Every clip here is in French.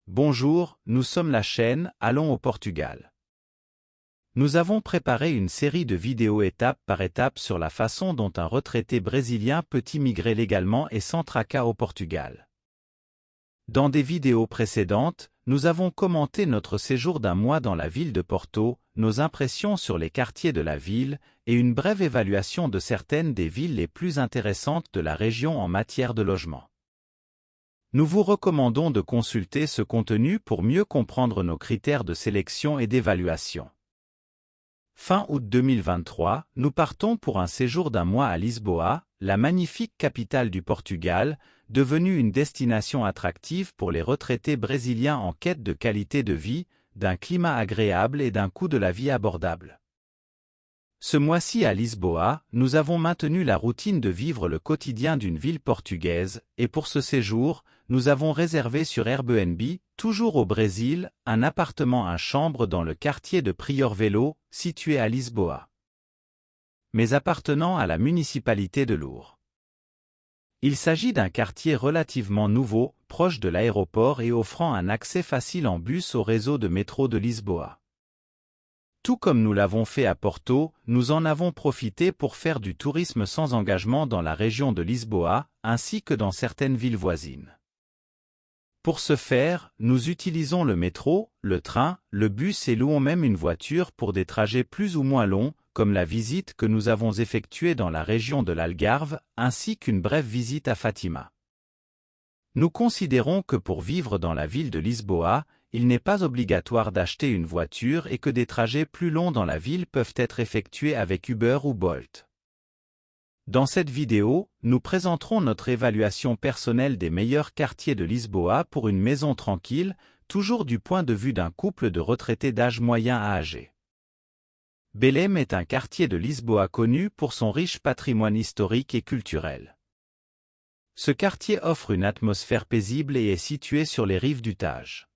Bonjour, nous sommes la chaîne Allons au Portugal. Nous avons préparé une série de vidéos étape par étape sur la façon dont un retraité brésilien peut immigrer légalement et sans tracas au Portugal. Dans des vidéos précédentes, nous avons commenté notre séjour d'un mois dans la ville de Porto, nos impressions sur les quartiers de la ville et une brève évaluation de certaines des villes les plus intéressantes de la région en matière de logement. Nous vous recommandons de consulter ce contenu pour mieux comprendre nos critères de sélection et d'évaluation. Fin août 2023, nous partons pour un séjour d'un mois à Lisboa, la magnifique capitale du Portugal, devenue une destination attractive pour les retraités brésiliens en quête de qualité de vie, d'un climat agréable et d'un coût de la vie abordable. Ce mois-ci à Lisboa, nous avons maintenu la routine de vivre le quotidien d'une ville portugaise, et pour ce séjour, nous avons réservé sur Airbnb, toujours au Brésil, un appartement à chambre dans le quartier de Prior Velho, situé à Lisboa, mais appartenant à la municipalité de Loures. Il s'agit d'un quartier relativement nouveau, proche de l'aéroport et offrant un accès facile en bus au réseau de métro de Lisboa. Tout comme nous l'avons fait à Porto, nous en avons profité pour faire du tourisme sans engagement dans la région de Lisboa, ainsi que dans certaines villes voisines. Pour ce faire, nous utilisons le métro, le train, le bus et louons même une voiture pour des trajets plus ou moins longs, comme la visite que nous avons effectuée dans la région de l'Algarve, ainsi qu'une brève visite à Fatima. Nous considérons que pour vivre dans la ville de Lisboa, il n'est pas obligatoire d'acheter une voiture et que des trajets plus longs dans la ville peuvent être effectués avec Uber ou Bolt. Dans cette vidéo, nous présenterons notre évaluation personnelle des meilleurs quartiers de Lisboa pour une maison tranquille, toujours du point de vue d'un couple de retraités d'âge moyen à âgé. Belém est un quartier de Lisboa connu pour son riche patrimoine historique et culturel. Ce quartier offre une atmosphère paisible et est situé sur les rives du Tage.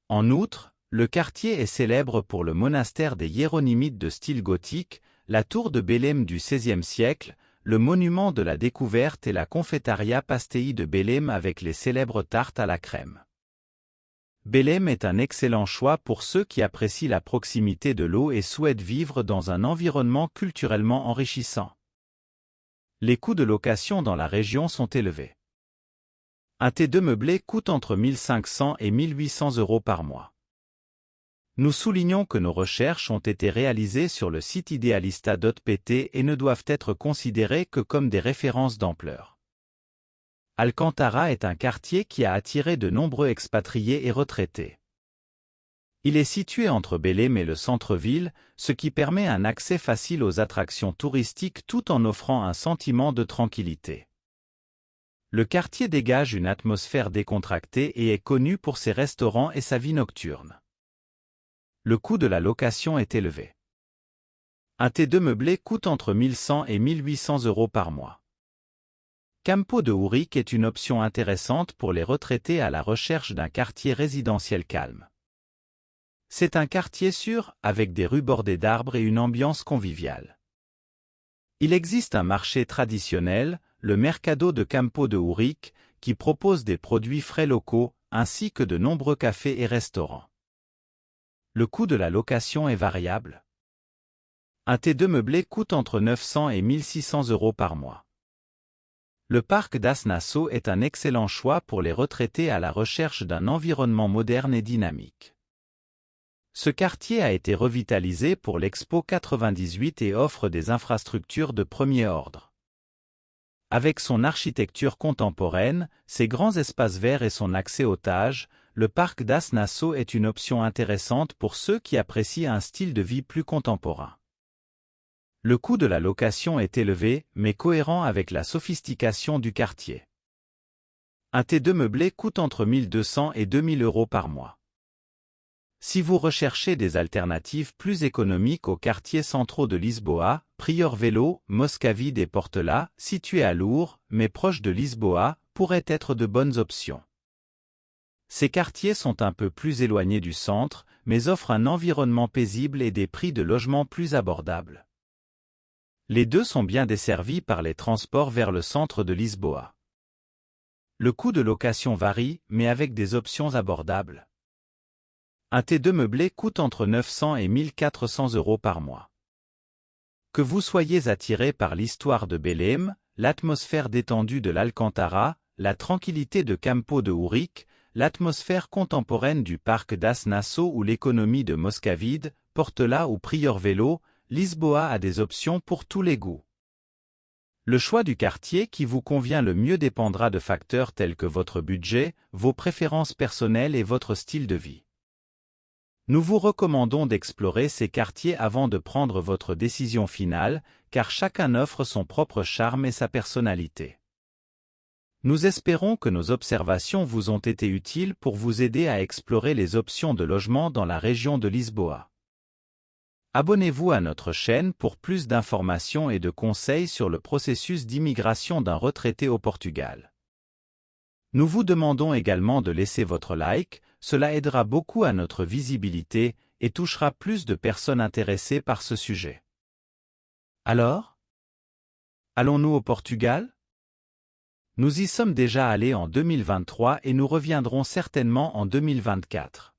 En outre, le quartier est célèbre pour le monastère des Hiéronymites de style gothique, la tour de Belém du XVIe siècle, le monument de la découverte et la confeitaria Pastéi de Belém avec les célèbres tartes à la crème. Belém est un excellent choix pour ceux qui apprécient la proximité de l'eau et souhaitent vivre dans un environnement culturellement enrichissant. Les coûts de location dans la région sont élevés. Un T2 meublé coûte entre 1500 et 1800 € par mois. Nous soulignons que nos recherches ont été réalisées sur le site idealista.pt et ne doivent être considérées que comme des références d'ampleur. Alcantara est un quartier qui a attiré de nombreux expatriés et retraités. Il est situé entre Belém et le centre-ville, ce qui permet un accès facile aux attractions touristiques tout en offrant un sentiment de tranquillité. Le quartier dégage une atmosphère décontractée et est connu pour ses restaurants et sa vie nocturne. Le coût de la location est élevé. Un T2 meublé coûte entre 1100 et 1800 € par mois. Campo de Ourique est une option intéressante pour les retraités à la recherche d'un quartier résidentiel calme. C'est un quartier sûr, avec des rues bordées d'arbres et une ambiance conviviale. Il existe un marché traditionnel, le Mercado de Campo de Ourique, qui propose des produits frais locaux, ainsi que de nombreux cafés et restaurants. Le coût de la location est variable. Un T2 meublé coûte entre 900 et 1600 € par mois. Le parc das Nações est un excellent choix pour les retraités à la recherche d'un environnement moderne et dynamique. Ce quartier a été revitalisé pour l'Expo 98 et offre des infrastructures de premier ordre. Avec son architecture contemporaine, ses grands espaces verts et son accès au Tage, le parc das Nações est une option intéressante pour ceux qui apprécient un style de vie plus contemporain. Le coût de la location est élevé, mais cohérent avec la sophistication du quartier. Un T2 meublé coûte entre 1200 et 2000 € par mois. Si vous recherchez des alternatives plus économiques aux quartiers centraux de Lisboa, Prior Velho, Moscavide et Portela, situés à Loures, mais proches de Lisboa, pourraient être de bonnes options. Ces quartiers sont un peu plus éloignés du centre, mais offrent un environnement paisible et des prix de logement plus abordables. Les deux sont bien desservis par les transports vers le centre de Lisboa. Le coût de location varie, mais avec des options abordables. Un T2 meublé coûte entre 900 et 1400 € par mois. Que vous soyez attiré par l'histoire de Belém, l'atmosphère détendue de l'Alcantara, la tranquillité de Campo de Ourique, l'atmosphère contemporaine du parc das Nações ou l'économie de Moscavide, Portela ou Prior-Vélo, Lisboa a des options pour tous les goûts. Le choix du quartier qui vous convient le mieux dépendra de facteurs tels que votre budget, vos préférences personnelles et votre style de vie. Nous vous recommandons d'explorer ces quartiers avant de prendre votre décision finale, car chacun offre son propre charme et sa personnalité. Nous espérons que nos observations vous ont été utiles pour vous aider à explorer les options de logement dans la région de Lisboa. Abonnez-vous à notre chaîne pour plus d'informations et de conseils sur le processus d'immigration d'un retraité au Portugal. Nous vous demandons également de laisser votre like, cela aidera beaucoup à notre visibilité et touchera plus de personnes intéressées par ce sujet. Alors? Allons-nous au Portugal? Nous y sommes déjà allés en 2023 et nous reviendrons certainement en 2024.